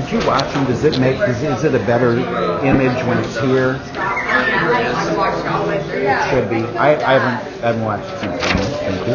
Did you watch them? Does it make? Is it a better image when it's here? It should be. I haven't watched it since then. Thank you.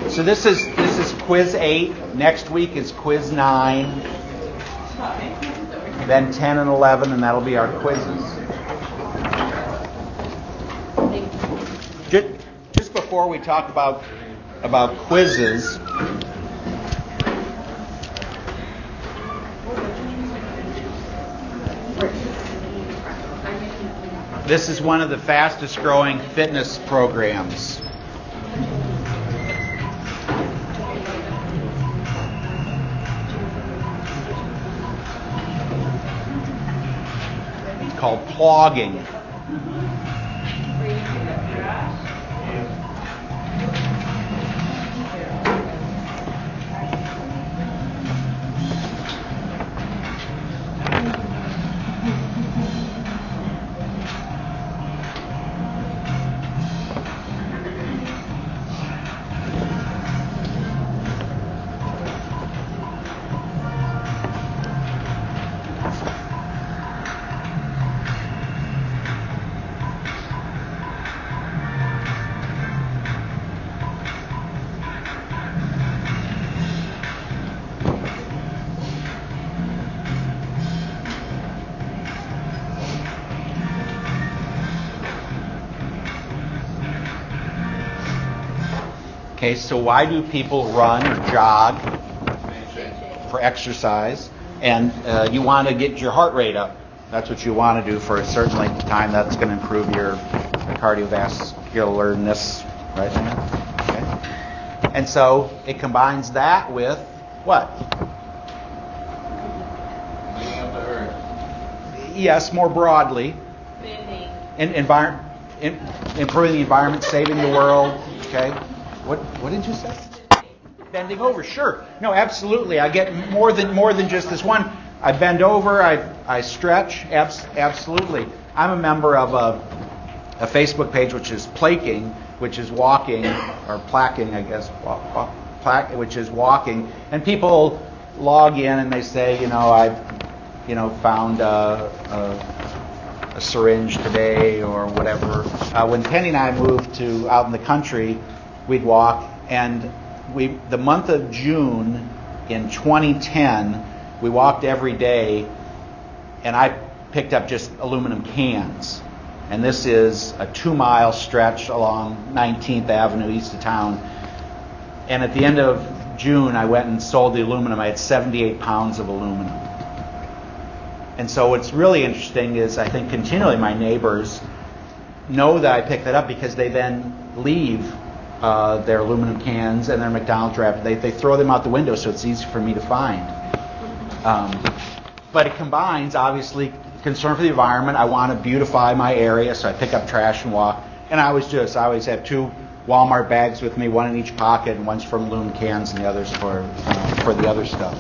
So this is quiz 8. Next week is quiz 9. Then 10 and 11, and that'll be our quizzes. Just before we talk about quizzes, this is one of the fastest growing fitness programs. It's called plogging. Okay, so why do people run or jog? For exercise. And you want to get your heart rate up. That's what you want to do for a certain length of time. That's going to improve your cardiovascularness, right there. Okay. And so it combines that with what? Cleaning up the earth. Yes, more broadly. Improving the environment, saving the world. Okay. What did you say? Bending over, sure. No, absolutely. I get more than just this one. I bend over, I stretch, absolutely. I'm a member of a Facebook page which is plaking, which is walking, or placking, I guess, which is walking. And people log in and they say, I've found a syringe today or whatever. When Penny and I moved to out in the country, we'd walk, and the month of June in 2010, we walked every day, and I picked up just aluminum cans. And this is a 2-mile stretch along 19th Avenue east of town. And at the end of June, I went and sold the aluminum. I had 78 pounds of aluminum. And so what's really interesting is I think continually my neighbors know that I picked that up because they then leave their aluminum cans and their McDonald's wrap. They throw them out the window, so it's easy for me to find. But it combines, obviously, concern for the environment. I want to beautify my area, so I pick up trash and walk. And I always have 2 Walmart bags with me, one in each pocket, and one's for aluminum cans and the other's for the other stuff.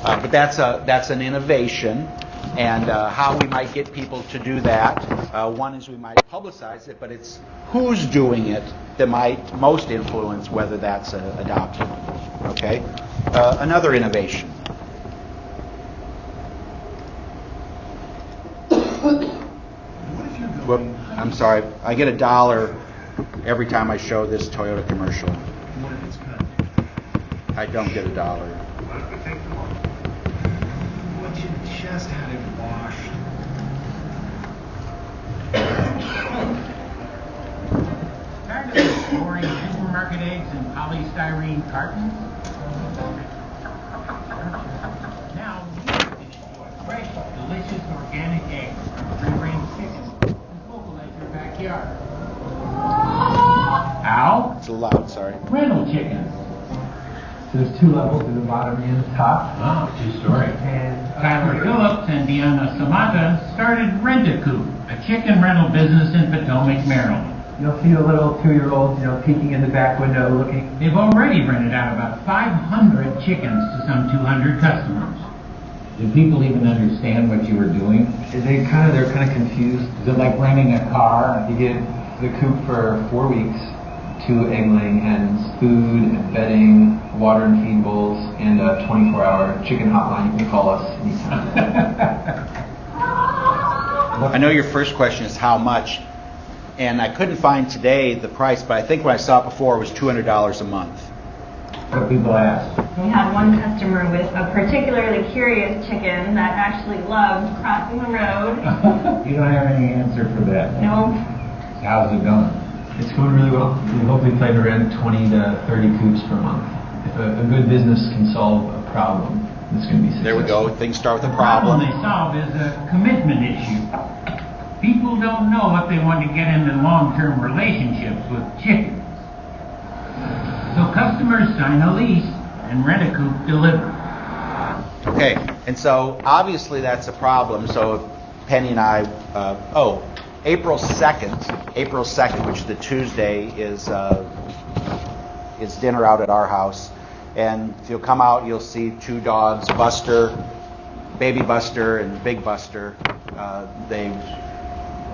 But that's an innovation. And how we might get people to do that. One is we might publicize it, but it's who's doing it that might most influence whether that's adopted. Okay? Another innovation. I'm sorry. I get $1 every time I show this Toyota commercial. What if it's cut? I don't get $1. Once you just had it washed. Tired of storing supermarket eggs in polystyrene cartons? Now, fresh, delicious It's a little loud, sorry. rental chickens. So there's 2 levels, there's the bottom and the top. Oh, 2-story. And Tyler Phillips and Deanna Samata started Rent-A-Coop, a chicken rental business in Potomac, Maryland. you'll see the little 2-year-olds, peeking in the back window looking. They've already rented out about 500 chickens to some 200 customers. Did people even understand what you were doing? They're kind of confused. Is it like renting a car? You get the coop for 4 weeks, 2 egg-laying hens, food and bedding, water and feed bowls, and a 24-hour chicken hotline. You can call us anytime. I know your first question is how much, and I couldn't find today the price, but I think when I saw it before it was $200 a month. What people ask. We had one customer with a particularly curious chicken that actually loved crossing the road. You don't have any answer for that. No. How's it going? It's going really well. We hopefully plan to rent 20 to 30 coops per month. If a good business can solve a problem, it's going to be successful. There we go. Things start with a The problem problem. they solve is a commitment issue. People don't know if they want to get into long-term relationships with chickens. So customers sign a lease and Rent-A-Coop delivers. Okay, and so obviously that's a problem. So Penny and I, April 2nd, which is the Tuesday, is dinner out at our house. And if you'll come out, you'll see 2 dogs, Buster, Baby Buster, and Big Buster.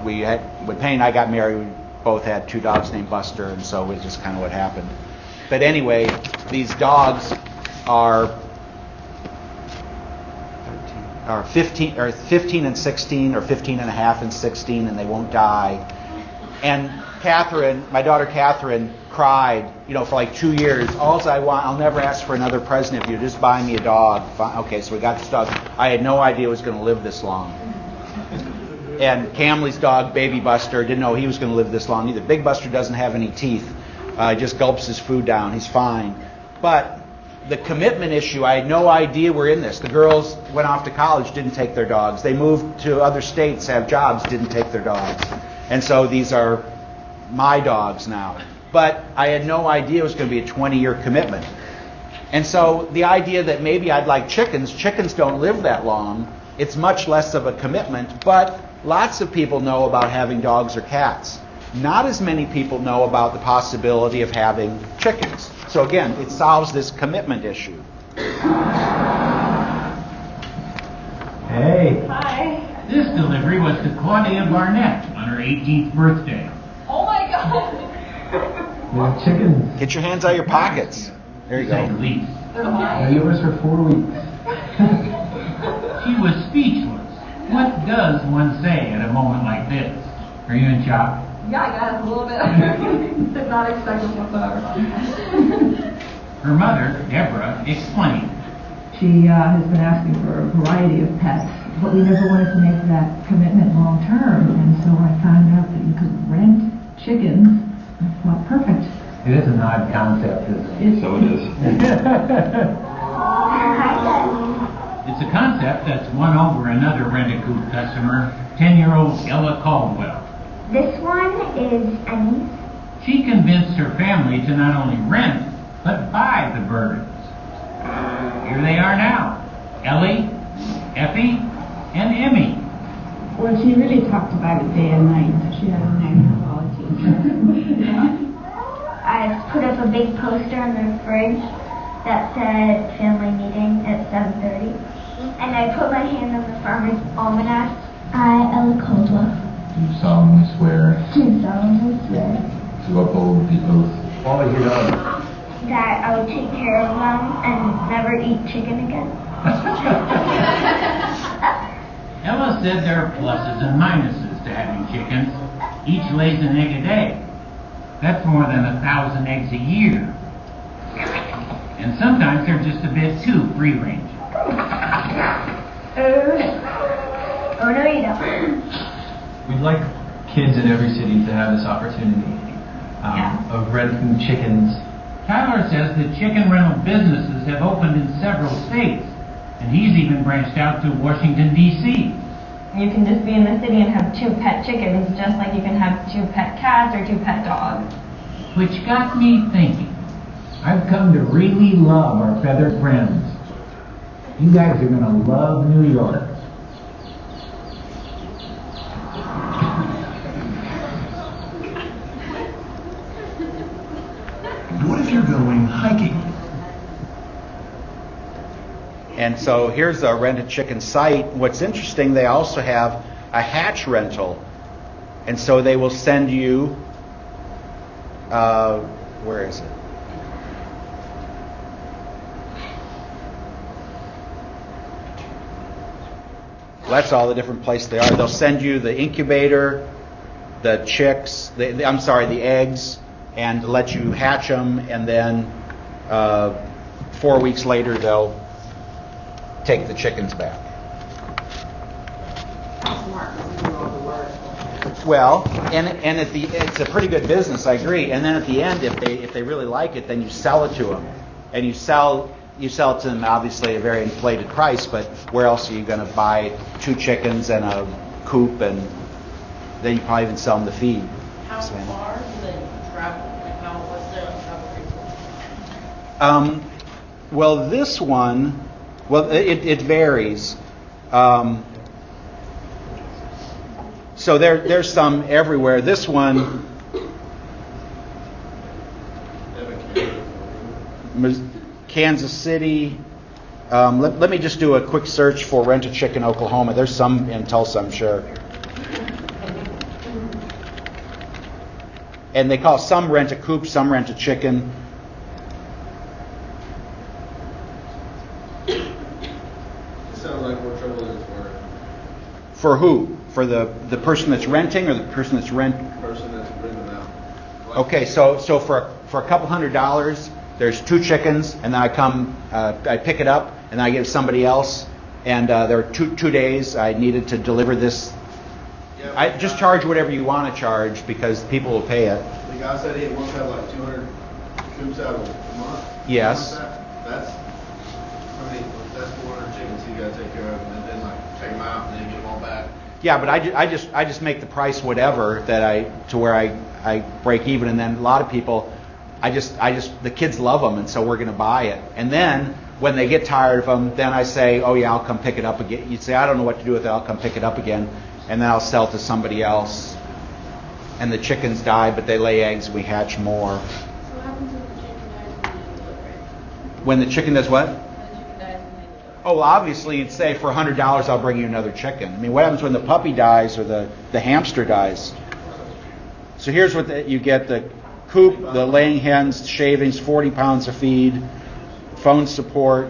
When Penny and I got married, we both had 2 dogs named Buster, and so it's just kind of what happened. But anyway, these dogs are 15 and 16, or 15 and a half and 16, and they won't die. And Catherine, my daughter Catherine, cried, for like 2 years. I'll never ask for another present if you just buy me a dog. Okay, so we got this dog. I had no idea it was going to live this long. And Camley's dog, Baby Buster, didn't know he was going to live this long either. Big Buster doesn't have any teeth. He just gulps his food down. He's fine. But the commitment issue, I had no idea we're in this. The girls went off to college, didn't take their dogs. They moved to other states, have jobs, didn't take their dogs. And so these are my dogs now. But I had no idea it was going to be a 20-year commitment. And so the idea that maybe I'd like chickens don't live that long. It's much less of a commitment, but lots of people know about having dogs or cats. Not as many people know about the possibility of having chickens. So again, it solves this commitment issue. Hey. Hi. This delivery was to Claudia Barnett on her 18th birthday. Oh my God. We have chickens. Get your hands out of your pockets. There you To say the go. least. They live with us for 4 weeks. She was speechless. What does one say at a moment like this? Are you in shock? Yeah, I got it a little bit. Did not expect this whatsoever. Her mother, Deborah, explained. She has been asking for a variety of pets, but we never wanted to make that commitment long term. And so I found out that you could rent chickens. I thought, perfect. It is an odd concept, isn't it? So it is. It's a concept that's won over another Rent-A-Coop customer, 10-year-old Ella Caldwell. This one is Annie's. She convinced her family to not only rent, but buy the birds. Here they are now, Ellie, Effie, and Emmy. Well, she really talked about it day and night. She had a nice quality. I put up a big poster on the fridge that said family meeting at 7:30. And I put my hand on the farmer's almanac. I, Ella Caldwell, Do solemnly swear do solemnly swear to uphold the oath What was your dog? that I will take care of them and never eat chicken again. Ella said there are pluses and minuses to having chickens. Each lays an egg a day. That's more than 1,000 eggs a year. And sometimes they're just a bit too free-range. Oh no you don't. We'd like kids in every city to have this opportunity of renting chickens. Tyler says that chicken rental businesses have opened in several states, and he's even branched out to Washington, D.C. You can just be in the city and have 2 pet chickens, just like you can have 2 pet cats or 2 pet dogs. Which got me thinking. I've come to really love our feathered friends. You guys are going to love New York. What if you're going hiking? And so here's a rented chicken site. What's interesting, they also have a hatch rental. And so they will send you, where is it? Well, that's all the different places they are. They'll send you the incubator, the chicks, the eggs, and let you hatch them, and then 4 weeks later they'll take the chickens back. Well, and it's a pretty good business, I agree. And then at the end, if they really like it, then you sell it to them, and you sell it to them obviously at a very inflated price. But where else are you going to buy 2 chickens and a coop, and then you probably even sell them the feed? How far do they travel? Like what's their travel rate? Well, this one, it varies. So there's some everywhere. This one, Kansas City. Let me just do a quick search for Rent-A-Chicken, Oklahoma. There's some in Tulsa, I'm sure. And they call some Rent-A-Coop, some Rent-A-Chicken. It sounds like more trouble than it's worth. For who? For the person that's renting, or the person that's renting? Person that's renting out. Okay, so for a couple $100, there's 2 chickens, and then I pick it up, and then I give somebody else, and there are two days I needed to deliver this. Yeah, I just charge whatever you want to charge because people will pay it. The guy said he once had like 200 coops out of a month. Yes. That's 400 chickens you got to take care of, and then like take them out and then get them all back. Yeah, but I just make the price whatever to where I break even, and then a lot of people, the kids love them, and so we're going to buy it. And then when they get tired of them, then I say, oh yeah, I'll come pick it up again. You'd say, I don't know what to do with it, I'll come pick it up again, and then I'll sell it to somebody else. And the chickens die, but they lay eggs, and we hatch more. So what happens if the chicken dies when you deliver it? When the chicken does what? When the chicken dies when they deliver it? Oh, well, obviously you'd say for $100 I'll bring you another chicken. I mean, what happens when the puppy dies or the hamster dies? So here's what you get: the coop, the laying hens, shavings, 40 pounds of feed, phone support.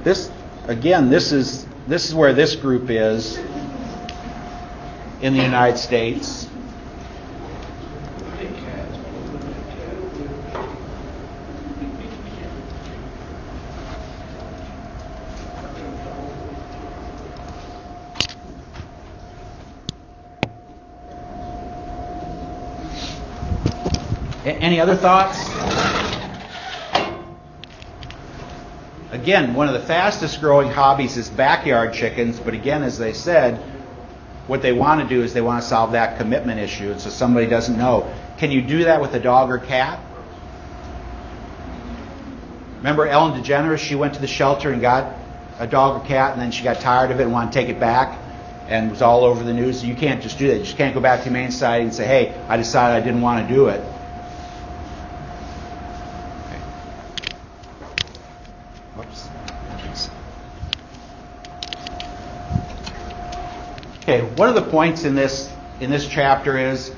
This is where this group is in the United States. Any other thoughts? Again, one of the fastest growing hobbies is backyard chickens, but again, as they said, what they want to do is they want to solve that commitment issue, and so somebody doesn't know. Can you do that with a dog or cat? Remember Ellen DeGeneres? She went to the shelter and got a dog or cat, and then she got tired of it and wanted to take it back, and it was all over the news. You can't just do that. You just can't go back to the Humane Society and say, hey, I decided I didn't want to do it. Okay, one of the points in this chapter is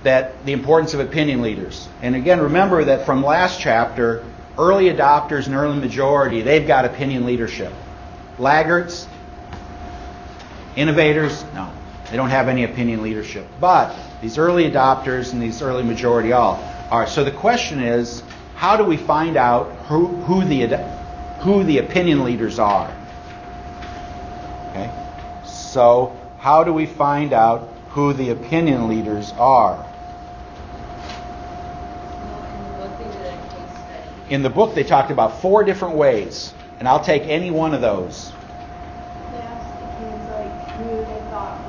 that the importance of opinion leaders. And again, remember that from last chapter, early adopters and early majority, they've got opinion leadership. Laggards, innovators, no, they don't have any opinion leadership. But these early adopters and these early majority all are. So the question is, how do we find out who the opinion leaders are? Okay, so how do we find out who the opinion leaders are? In the book, they talked about 4 different ways, and I'll take any one of those.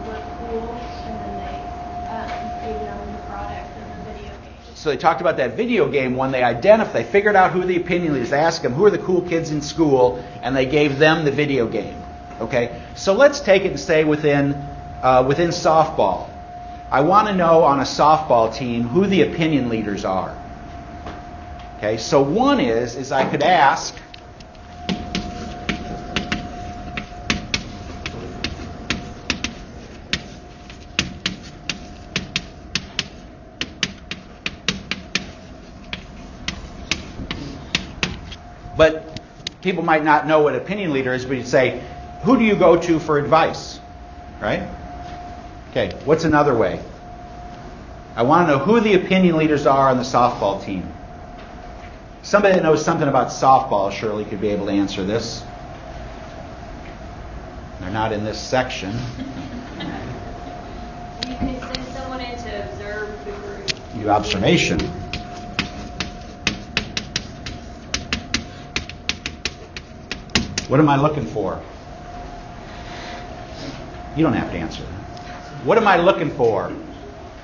were cool, and then they gave them the product and the video game. So they talked about that video game when they figured out who the opinion leaders, they asked them who are the cool kids in school, and they gave them the video game. Okay, so let's take it and say within softball. I want to know on a softball team who the opinion leaders are. Okay, so one is I could ask, but people might not know what opinion leader is, but you'd say, who do you go to for advice? Right? Okay, what's another way? I want to know who the opinion leaders are on the softball team. Somebody that knows something about softball surely could be able to answer this. They're not in this section. You can send someone in to observe the group. You observation. What am I looking for? You don't have to answer that. What am I looking for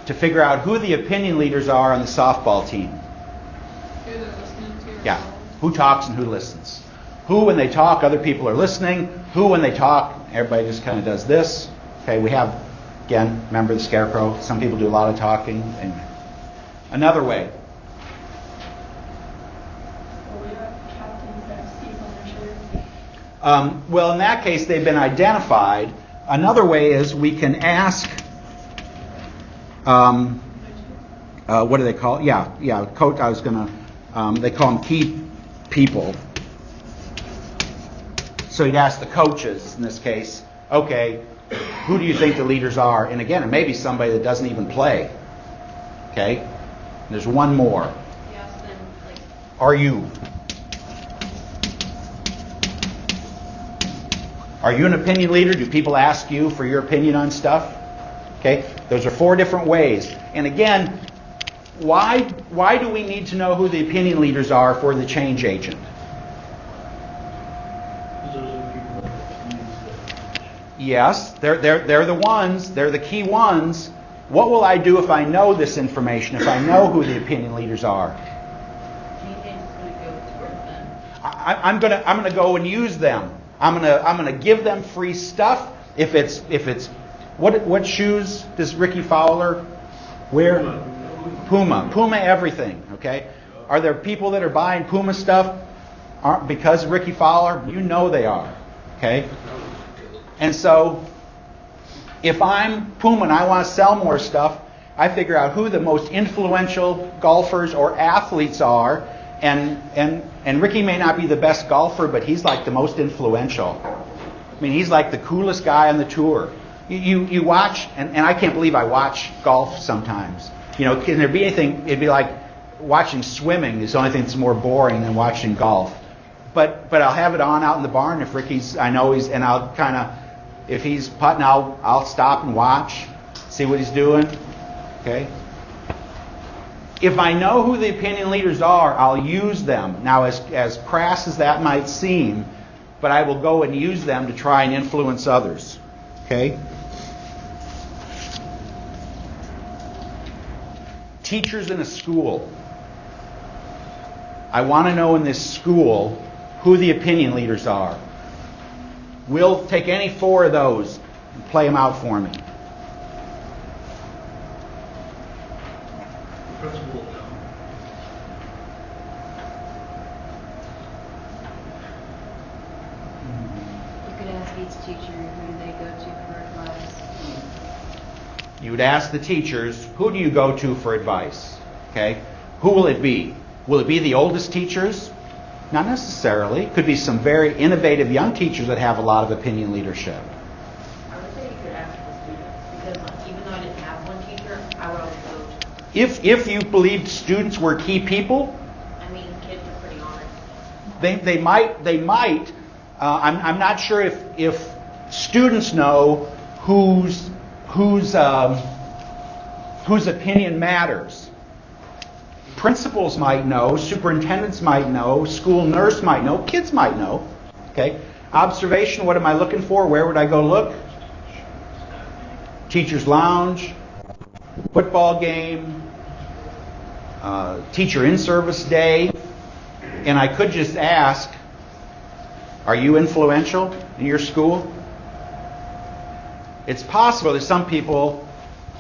to figure out who the opinion leaders are on the softball team? Who they're listening to. Yeah. Who talks and who listens? Who, when they talk, other people are listening. Who, when they talk, everybody just kind of does this. Okay, we have, again, remember the scarecrow. Some people do a lot of talking. Anyway. Another way. Well, we have captains that have Steve on their shirts. Well, in that case, they've been identified. Another way is we can ask, what do they call it? Yeah, coach. I was going to, they call them key people. So you'd ask the coaches, in this case, okay, who do you think the leaders are? And again, it may be somebody that doesn't even play. Okay? There's one more. You ask them, like, Are you? Are you an opinion leader? Do people ask you for your opinion on stuff? Okay? Those are 4 different ways. And again, why do we need to know who the opinion leaders are for the change agent? Yes, they're the ones, they're the key ones. What will I do if I know this information, if I know who the opinion leaders are? I'm gonna go and use them. I'm gonna give them free stuff. If it's what shoes does Ricky Fowler wear? Puma everything. Okay. Are there people that are buying Puma stuff because of Ricky Fowler? You know they are. Okay. And so, if I'm Puma and I want to sell more stuff, I figure out who the most influential golfers or athletes are. And Ricky may not be the best golfer, but he's like the most influential. I mean, he's like the coolest guy on the tour. You watch, and I can't believe I watch golf sometimes. You know, can there be anything, it'd be like watching swimming is the only thing that's more boring than watching golf. But I'll have it on out in the barn if Ricky's, I know he's, and I'll kind of, if he's putting, I'll stop and watch, see what he's doing. Okay? If I know who the opinion leaders are, I'll use them. Now, as crass as that might seem, but I will go and use them to try and influence others. Okay? Teachers in a school. I want to know in this school who the opinion leaders are. We'll take any 4 of those and play them out for me. Principal. You could ask each teacher who do they go to for advice. You would ask the teachers, who do you go to for advice? Okay? Who will it be? Will it be the oldest teachers? Not necessarily. It could be some very innovative young teachers that have a lot of opinion leadership. I would say you could ask the students, because even though I didn't have one teacher, I would always go to them. If you believed students were key people, I mean, kids are pretty honest. they might. I'm not sure if students know whose opinion matters. Principals might know, superintendents might know, school nurse might know, kids might know. Okay? Observation, what am I looking for? Where would I go look? teacher's lounge, football game, teacher in-service day, and I could just ask, are you influential in your school? It's possible there's some people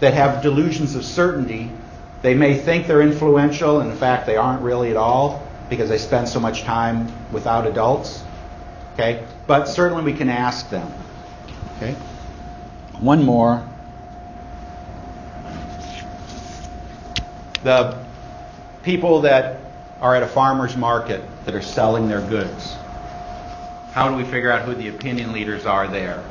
that have delusions of certainty. They may think they're influential, and in fact they aren't really at all because they spend so much time without adults. Okay? But certainly we can ask them. Okay? One more. The people that are at a farmer's market that are selling their goods. How do we figure out who the opinion leaders are there?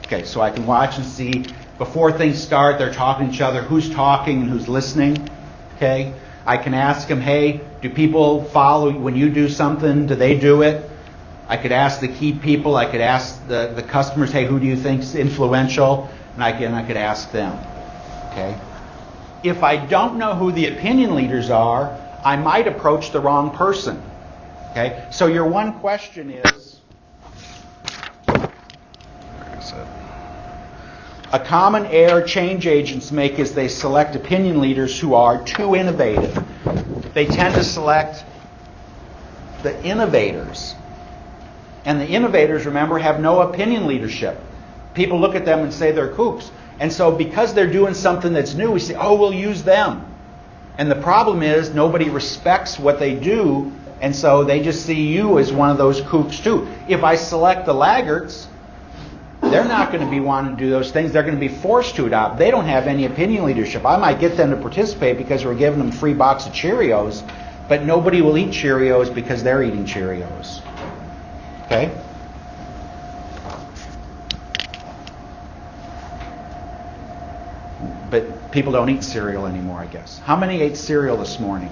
Okay, so I can watch and see before things start, they're talking to each other, who's talking and who's listening. Okay? I can ask them, hey, do people follow when you do something? Do they do it? I could ask the key people. I could ask the customers, hey, who do you think's influential? And I could ask them. Okay? If I don't know who the opinion leaders are, I might approach the wrong person. Okay? So your one question is, where is it? A common error change agents make is they select opinion leaders who are too innovative. They tend to select the innovators. And the innovators, remember, have no opinion leadership. People look at them and say they're kooks. And so because they're doing something that's new, we say, oh, we'll use them. And the problem is nobody respects what they do, and so they just see you as one of those kooks too. If I select the laggards, they're not going to be wanting to do those things. They're going to be forced to adopt. They don't have any opinion leadership. I might get them to participate because we're giving them a free box of Cheerios, but nobody will eat Cheerios because they're eating Cheerios. Okay? But people don't eat cereal anymore, I guess. How many ate cereal this morning?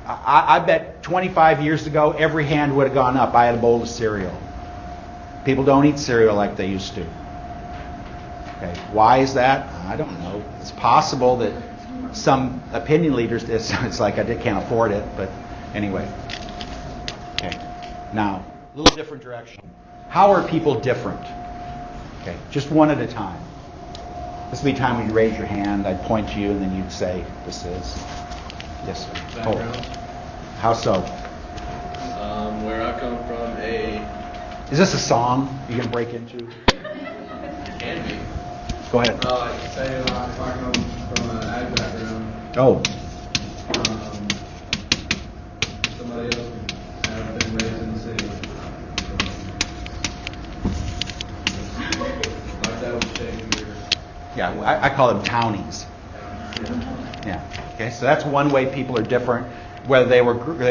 I bet 25 years ago, every hand would have gone up. I had a bowl of cereal. People don't eat cereal like they used to. Okay, why is that? I don't know. It's possible that some opinion leaders, it's like I can't afford it, but anyway. Okay, now, a little different direction. How are people different? Okay, just one at a time. This would be time when you raise your hand, I'd point to you, and then you'd say, this is. Yes, sir. Background. How so? Where I come from, Is this a song you can break into? can be. Go ahead. Like say if I come from an ag background, Oh, somebody else could have been raised in the city. Like that would change your. yeah, I call them townies. Yeah. Okay, so that's one way people are different, whether they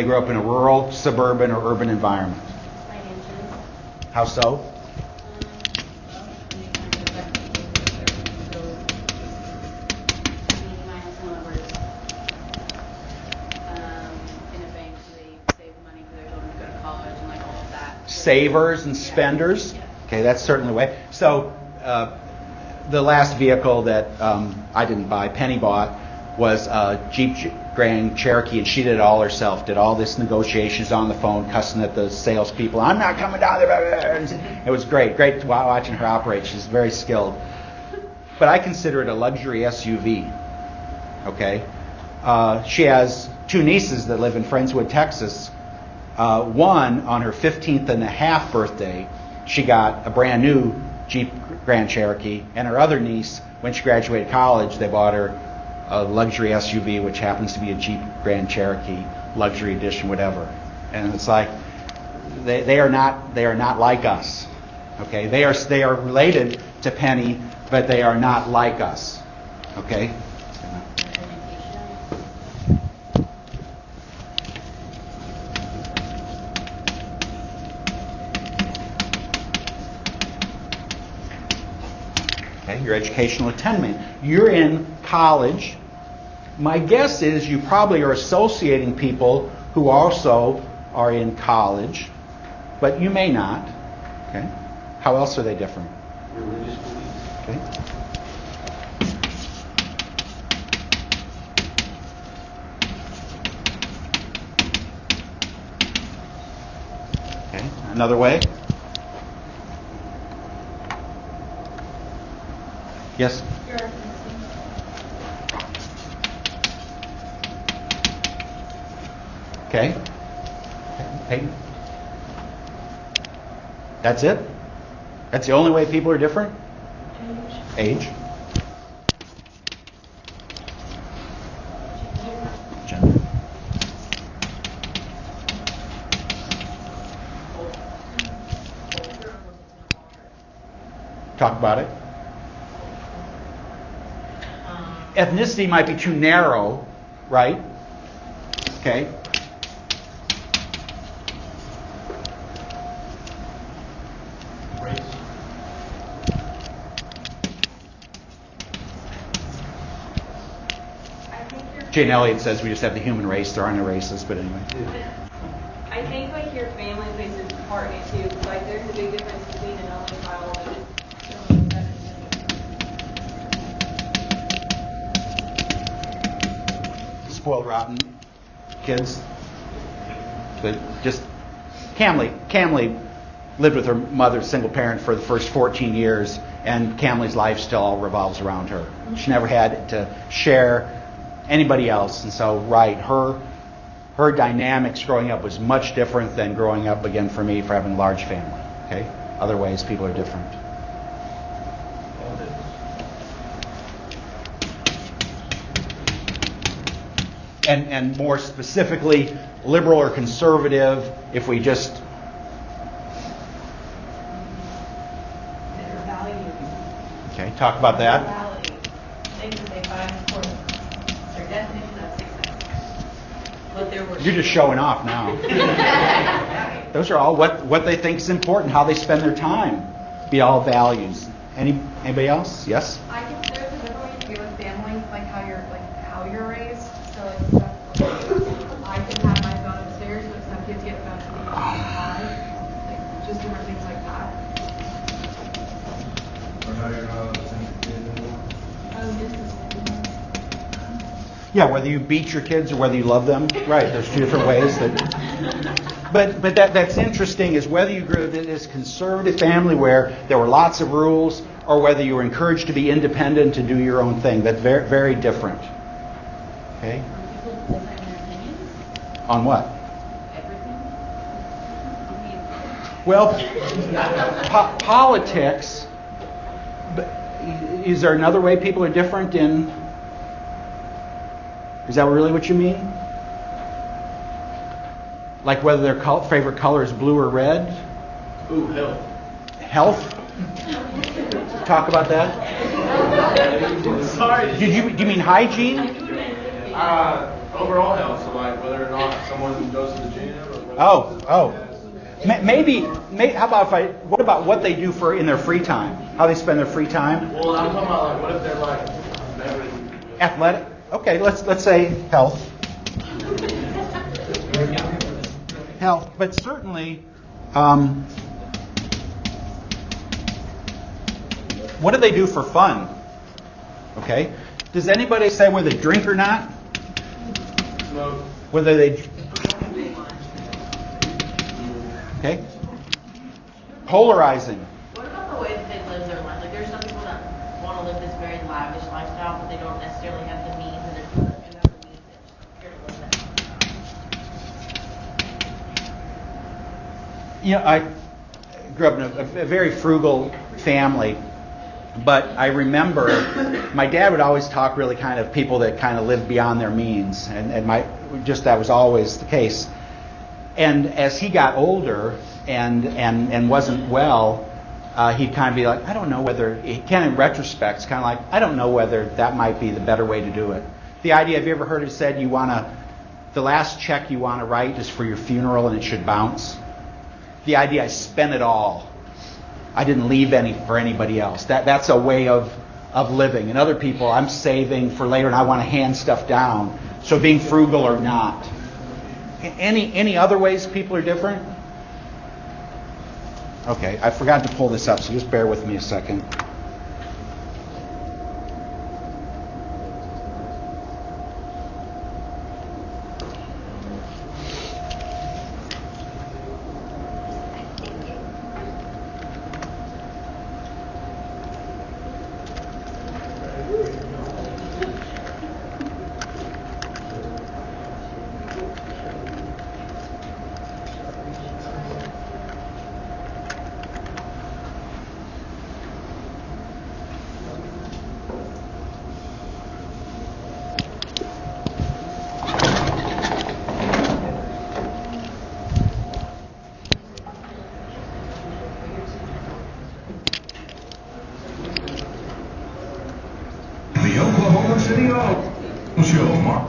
grew up in a rural, suburban, or urban environment. Financially. How so? Savers and spenders. Okay, that's certainly a way. So the last vehicle that I didn't buy, Penny bought, was a Jeep Grand Cherokee, and she did it all herself. Did all this negotiations on the phone, cussing at the salespeople. I'm not coming down there. It was great watching her operate. She's very skilled. But I consider it a luxury SUV. Okay, she has two nieces that live in Friendswood, Texas. One, on her 15th and a half birthday, she got a brand new Jeep Grand Cherokee, and her other niece, when she graduated college, they bought her a luxury SUV, which happens to be a Jeep Grand Cherokee luxury edition, whatever. And it's like they are not like us. Okay, they are related to Penny, but they are not like us. Okay. Your educational attainment. You're in college. My guess is you probably are associating people who also are in college, but you may not. Okay. How else are they different? Religious beliefs. Okay. Okay. Another way. Yes? Okay. Peyton? That's it? That's the only way people are different? Age. Gender. Talk about it. Ethnicity might be too narrow, right? Okay. Jane Elliott says we just have the human race. There are no races, but anyway. I think like your family plays a part in it too. 'Cause, like there's a big difference between an only child and Spoiled, rotten kids. But just Camley lived with her mother, single parent, for the first 14 years, and Camley's life still revolves around her. She never had to share anybody else, and so her dynamics growing up was much different than growing up again for me for having a large family. Okay, other ways people are different. And more specifically, liberal or conservative, if we just Their values. okay, talk about that. Morality. Things that they find important. Their definition of success. What their worship. You're just showing off now. Those are all what they think is important, how they spend their time. Be all values. Anybody else? Yes? I consider the different ways to be with family, like how you're raised. So like I can have my phone upstairs, but some kids get phones from the outside. Like just different things like that. Or how you're not allowed to send your kids anymore. Yeah, whether you beat your kids or whether you love them. Right, there's two different ways that. But that's interesting is whether you grew up in this conservative family where there were lots of rules, or whether you were encouraged to be independent to do your own thing. That's very, very different. Okay? On what? Well, politics. But is there another way people are different in? Is that really what you mean? Like whether their favorite color is blue or red? Ooh, health. Health? Talk about that. Sorry. Do you mean hygiene? Overall health, so like whether or not someone goes to the gym or whether Oh. Maybe. How about what about what they do in their free time? How they spend their free time? Well, I'm talking about like what if they're like very Athletic. Okay, let's say health. Health, but certainly, what do they do for fun? Okay, does anybody say whether they drink or not? smoke. Whether they okay, polarizing. What about the way that they live their life? Like there's some people that want to live this very lavish lifestyle, but they don't necessarily have the means, and there's people that do have the means that just appear to live that. You know, I grew up in a very frugal family, but I remember my dad would always talk really kind of people that kind of lived beyond their means, and that was always the case. And as he got older and wasn't well, he'd kind of be like, I don't know whether, kind of in retrospect, it's kind of like, I don't know whether that might be the better way to do it. The idea, have you ever heard it said the last check you want to write is for your funeral and it should bounce? The idea, I spent it all. I didn't leave any for anybody else. That's a way of living. And other people, I'm saving for later and I want to hand stuff down. So being frugal or not. Any other ways people are different? Okay, I forgot to pull this up, so just bear with me a second. City Hall. We'll show them tomorrow.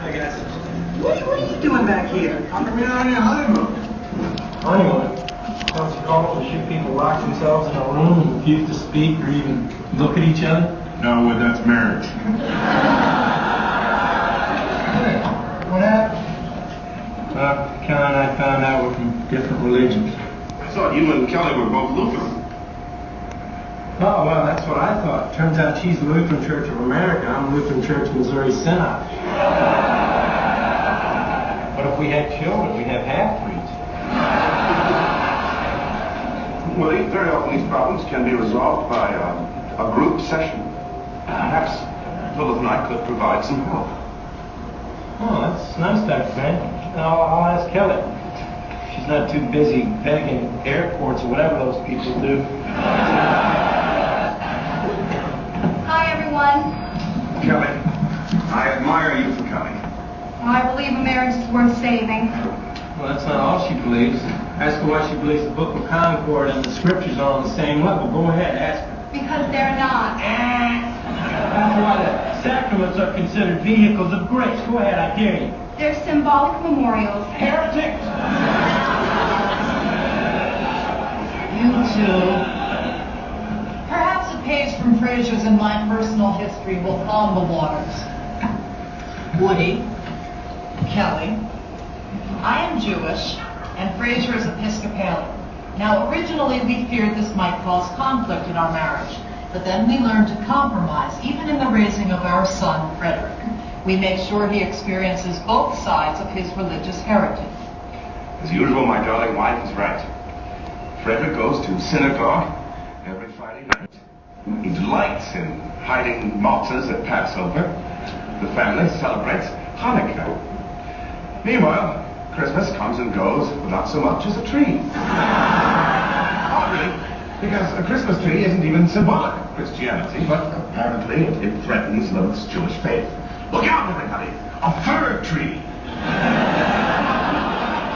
Hi, guys. What are you doing back here? How come you're not on your honeymoon? Honeymoon. Don't you call it when shit people lock themselves in a room and refuse to speak or even look at each other? No, well, that's marriage. What happened? Kelly and I found out we're from different religions. I thought you and Kelly were both Lutheran. Oh, well, that's what I thought. Turns out she's the Lutheran Church of America. I'm Lutheran Church Missouri Synod. But if we had children, we'd have half-breeds. Well, very often these problems can be resolved by a group session. Perhaps Lilith and I could provide some help. Oh, that's nice, Dr. Van. I'll ask Kelly. She's not too busy begging airports or whatever those people do. Hi, everyone. Kelly, I admire you for coming. I believe a marriage is worth saving. Well, that's not all she believes. Ask her why she believes the Book of Concord and the Scriptures are on the same level. Go ahead, ask her. Because they're not. That's why the sacraments are considered vehicles of grace. Go ahead, I dare you. They're symbolic memorials. Heretics! You too. Perhaps a page from Fraser's in my personal history will calm the waters. Woody, Kelly, I am Jewish, and Fraser is Episcopalian. Now, originally we feared this might cause conflict in our marriage, but then we learned to compromise, even in the raising of our son, Frederick. We make sure he experiences both sides of his religious heritage. As usual, my darling wife is right. Frederick goes to synagogue every Friday night. He delights in hiding matzahs at Passover. The family celebrates Hanukkah. Meanwhile, Christmas comes and goes without so much as a tree. Oddly, because a Christmas tree isn't even symbolic of Christianity, but apparently it threatens Lilith's Jewish faith. Look out, everybody! A fir tree!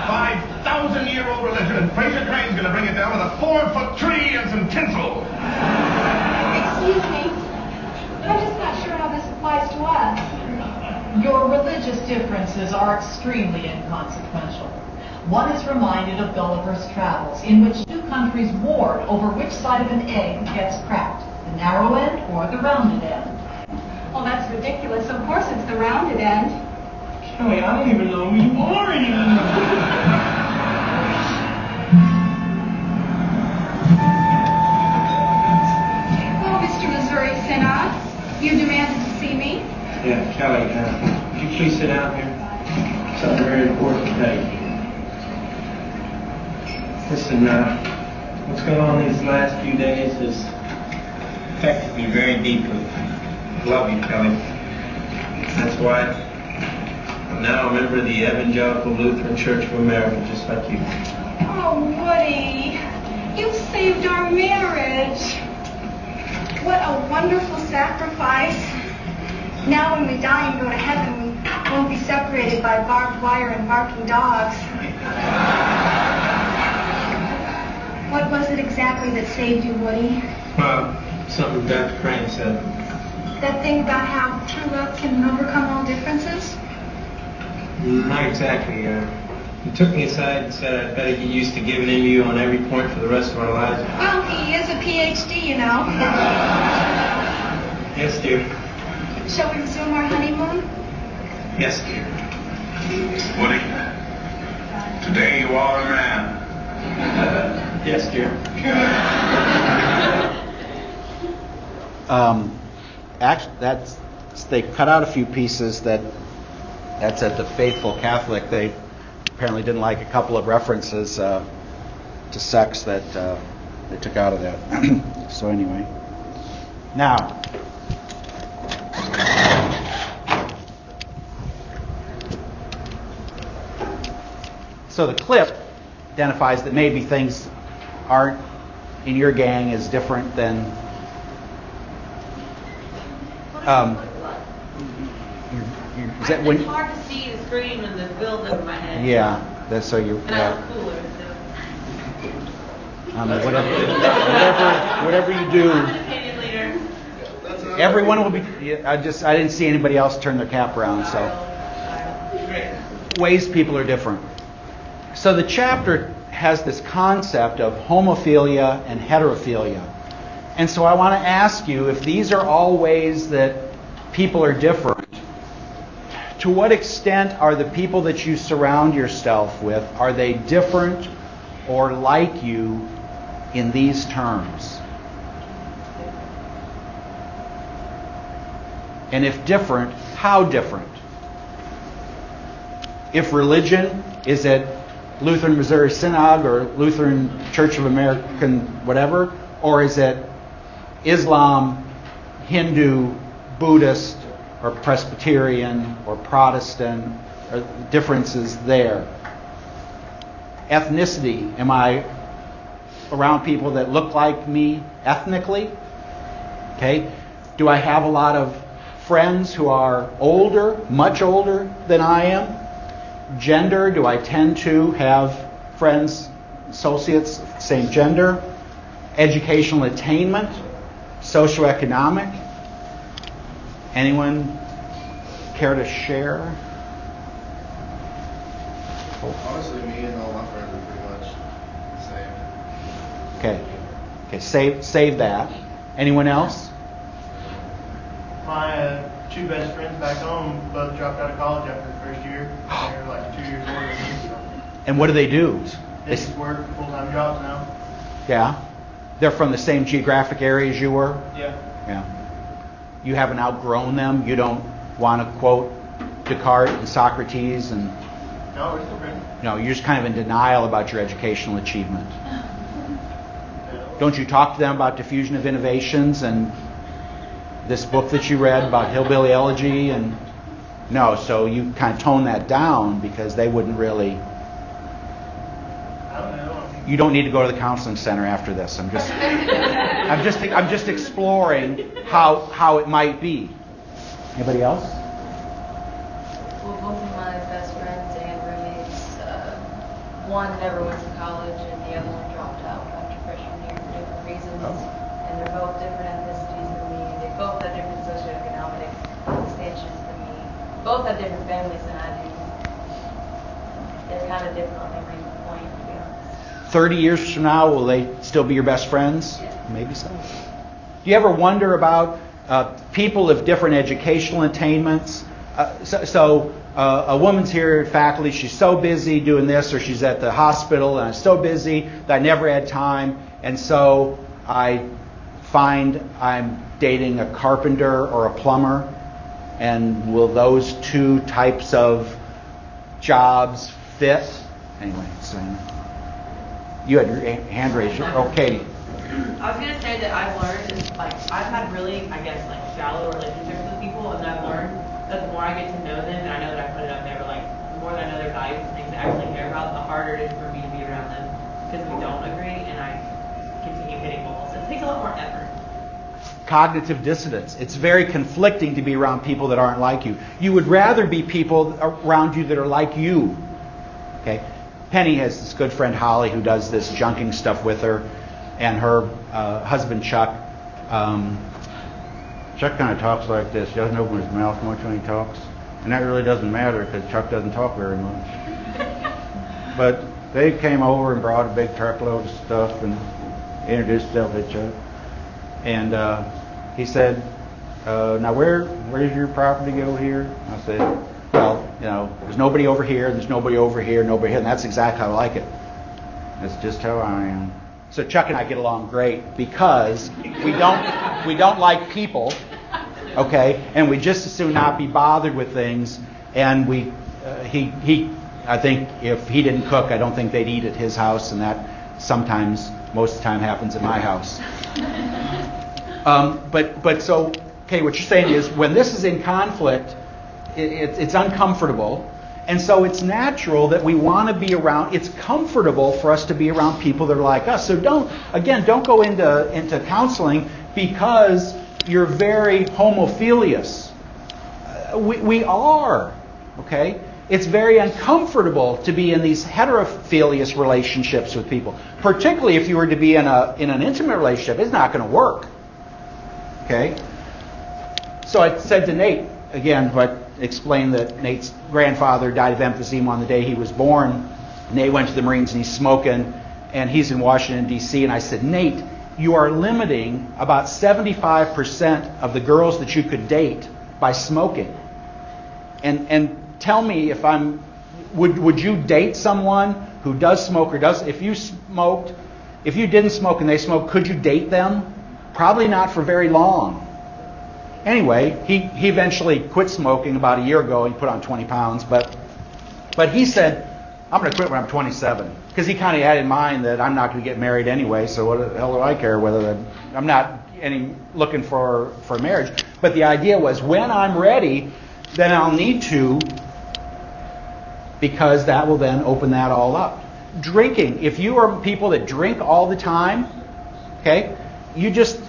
5,000-year-old religion, and Fraser Crane's gonna bring it down with a 4-foot tree and some tinsel! Excuse me. I'm just not sure how this applies to us. Your religious differences are extremely inconsequential. One is reminded of Gulliver's Travels, in which two countries warred over which side of an egg gets cracked, the narrow end or the rounded end. Well, that's ridiculous. Of course it's the rounded end. Kelly, I don't even know who you are anymore. Well, Mr. Missouri Synod, you demanded to see me. Yeah, Kelly, would you please sit down here? Something very important to tell you. Listen, what's going on these last few days has affected me very deeply. I love you, Kelly. That's why I'm now a member of the Evangelical Lutheran Church of America, just like you. Oh, Woody, you saved our marriage. What a wonderful sacrifice. Now when we die and go to heaven, we won't be separated by barbed wire and barking dogs. What was it exactly that saved you, Woody? Well, something Dr. Crane said. That thing about how true love can overcome all differences? Not exactly. He took me aside and said I'd better get used to giving in to you on every point for the rest of our lives. Well, he is a PhD, you know. Yes, dear. Shall we resume our honeymoon? Yes, dear. Woody, today you are a man. Yes, dear. Actually, they cut out a few pieces that's at the Faithful Catholic. They apparently didn't like a couple of references to sex that they took out of that. So anyway, now. So the clip identifies that maybe things aren't in your gang as different than is that when? It's hard to see the screen and the building in my head. Yeah, that's so you. And I was cooler, so. Whatever you do, everyone will be. I didn't see anybody else turn their cap around. So ways people are different. So the chapter has this concept of homophilia and heterophilia. And so I want to ask you, if these are all ways that people are different, to what extent are the people that you surround yourself with, are they different or like you in these terms? And if different, how different? If religion, is it Lutheran Missouri Synod or Lutheran Church of American whatever? Or is it Islam, Hindu, Buddhist, or Presbyterian, or Protestant, or differences there? Ethnicity, am I around people that look like me ethnically? Okay. Do I have a lot of friends who are older, much older than I am? Gender, do I tend to have friends, associates, same gender? Educational attainment, socioeconomic. Anyone care to share? Honestly, me and all my friends are pretty much the same. Okay, save that. Anyone else? My two best friends back home both dropped out of college after the first year. They're like 2 years older than me. So. And what do? They work full-time jobs now. Yeah. They're from the same geographic area as you were? Yeah. Yeah. You haven't outgrown them? You don't want to quote Descartes and Socrates and... No, we're still friends. No, you're just kind of in denial about your educational achievement. Don't you talk to them about diffusion of innovations and this book that you read about hillbilly elegy? And no, so you kind of tone that down because they wouldn't really... I don't know. You don't need to go to the counseling center after this. I'm just exploring how it might be. Anybody else? Well, both of my best friends and roommates, one never went to college and the other one dropped out after freshman year for different reasons. And they're both different ethnicities than me. They both have different socioeconomic stanchions than me. Both have different families than I do. They're kind of different on every point, to be honest. 30 years from now, will they still be your best friends? Yeah. Maybe so. Do you ever wonder about people of different educational attainments? A woman's here at faculty, she's so busy doing this, or she's at the hospital, and I'm so busy that I never had time, and so I find I'm dating a carpenter or a plumber, and will those two types of jobs fit? Anyway, so you had your hand raised. Oh, Katie. I was going to say that I've learned, I've had really, shallow relationships with people, and I've learned that the more I get to know them, and I know that I put it up there, but the more that I know their values and things I actually care about, the harder it is for me to be around them, because we don't agree, and I continue hitting walls. It takes a lot more effort. Cognitive dissonance. It's very conflicting to be around people that aren't like you. You would rather be people around you that are like you. Okay? Penny has this good friend Holly who does this junking stuff with her, and her husband Chuck. Chuck kind of talks like this. He doesn't open his mouth much when he talks, and that really doesn't matter because Chuck doesn't talk very much. But they came over and brought a big truckload of stuff and introduced themselves to Chuck, and he said, "Now where's your property go here?" I said, "Well, there's nobody over here, there's nobody over here, nobody here," and that's exactly how I like it. That's just how I am. So Chuck and I get along great because we don't like people, okay, and we just as soon not be bothered with things. And I think if he didn't cook, I don't think they'd eat at his house, and that sometimes, most of the time, happens at my house. So what you're saying is when this is in conflict, it's uncomfortable. And so it's natural that we want to be around, it's comfortable for us to be around people that are like us. So don't go into counseling because you're very homophilious. We are, okay? it's very uncomfortable to be in these heterophilous relationships with people. Particularly if you were to be in an intimate relationship, it's not going to work. Okay? So I said to Nate, again, I explained that Nate's grandfather died of emphysema on the day he was born. Nate went to the Marines and he's smoking, and he's in Washington, D.C. And I said, Nate, you are limiting about 75% of the girls that you could date by smoking. And tell me if would you date someone who does smoke or does, if you didn't smoke and they smoked, could you date them? Probably not for very long. Anyway, he eventually quit smoking about a year ago. He put on 20 pounds, but he said, I'm going to quit when I'm 27. Because he kind of had in mind that I'm not going to get married anyway, so what the hell do I care whether I'm not looking for marriage. But the idea was, when I'm ready, then I'll need to, because that will then open that all up. Drinking. If you are people that drink all the time, okay, you just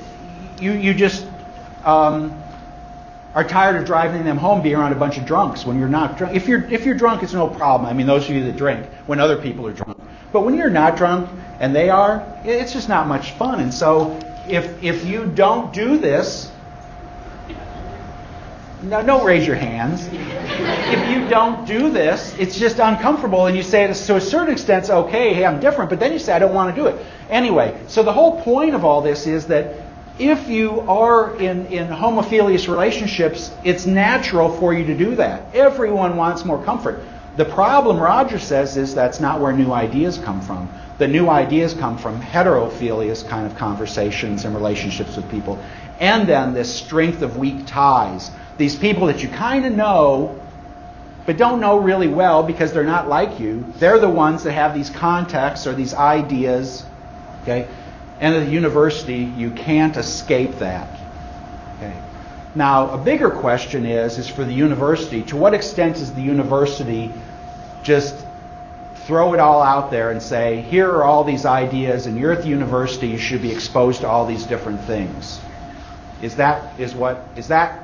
are tired of driving them home, being around a bunch of drunks when you're not drunk. If you're drunk, it's no problem. I mean, those of you that drink when other people are drunk. But when you're not drunk and they are, it's just not much fun. And so if you don't do this, no, don't raise your hands. If you don't do this, it's just uncomfortable, and you say it to a certain extent, it's okay, hey, I'm different, but then you say, I don't want to do it. Anyway, so the whole point of all this is that if you are in homophilous relationships, it's natural for you to do that. Everyone wants more comfort. The problem, Roger says, is that's not where new ideas come from. The new ideas come from heterophilous kind of conversations and relationships with people. And then this strength of weak ties. These people that you kind of know, but don't know really well because they're not like you. They're the ones that have these contexts or these ideas. Okay? And at the university, you can't escape that. Okay. Now, a bigger question is for the university, to what extent is the university just throw it all out there and say, here are all these ideas, and you're at the university, you should be exposed to all these different things? Is that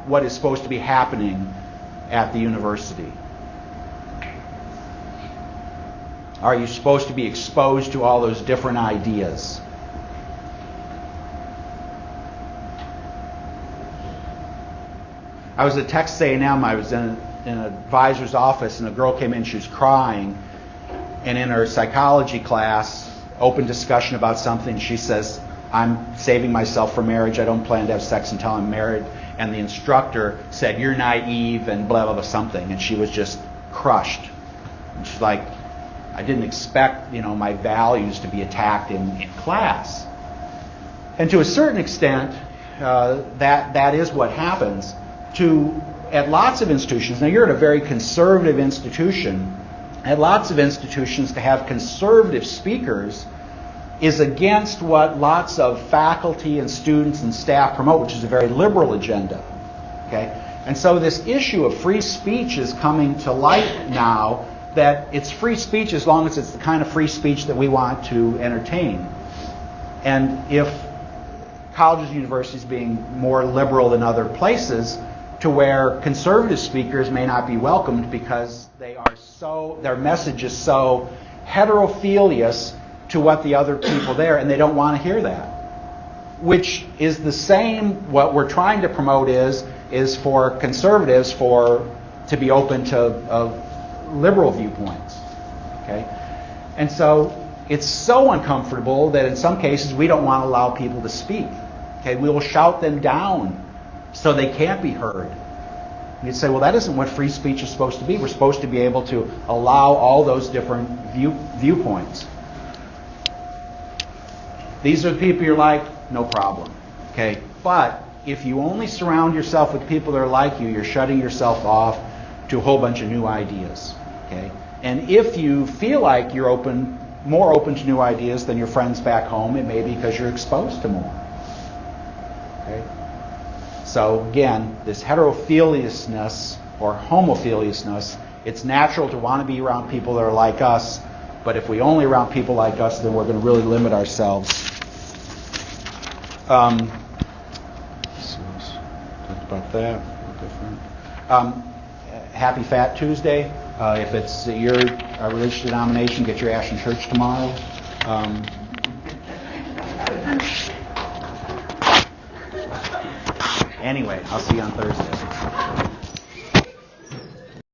what is supposed to be happening at the university? Are you supposed to be exposed to all those different ideas? I was at Texas A&M. I was in an advisor's office, and a girl came in. She was crying, and in her psychology class, open discussion about something, she says, I'm saving myself for marriage. I don't plan to have sex until I'm married. And the instructor said, you're naive and blah, blah, blah, something. And she was just crushed. And she's like, I didn't expect, my values to be attacked in class. And to a certain extent, that is what happens. At lots of institutions, now you're at a very conservative institution, at lots of institutions to have conservative speakers is against what lots of faculty and students and staff promote, which is a very liberal agenda. Okay? And so this issue of free speech is coming to light now, that it's free speech as long as it's the kind of free speech that we want to entertain. And if colleges and universities being more liberal than other places, to where conservative speakers may not be welcomed because their message is so heterophilous to what the other people there, and they don't want to hear that. Which is the same, what we're trying to promote is for conservatives to be open to liberal viewpoints. Okay? And so it's so uncomfortable that in some cases we don't want to allow people to speak. Okay? We will shout them down so they can't be heard. You'd say, well, that isn't what free speech is supposed to be. We're supposed to be able to allow all those different viewpoints. These are the people you're like, no problem. Okay? But if you only surround yourself with people that are like you, you're shutting yourself off to a whole bunch of new ideas. Okay? And if you feel like you're more open to new ideas than your friends back home, it may be because you're exposed to more. Okay? So again, this heterophiliousness or homophiliousness, it's natural to want to be around people that are like us, but if we only around people like us, then we're going to really limit ourselves. Talked about that. Different. Happy Fat Tuesday. If it's your religious denomination, get your ass in church tomorrow. Anyway, I'll see you on Thursday.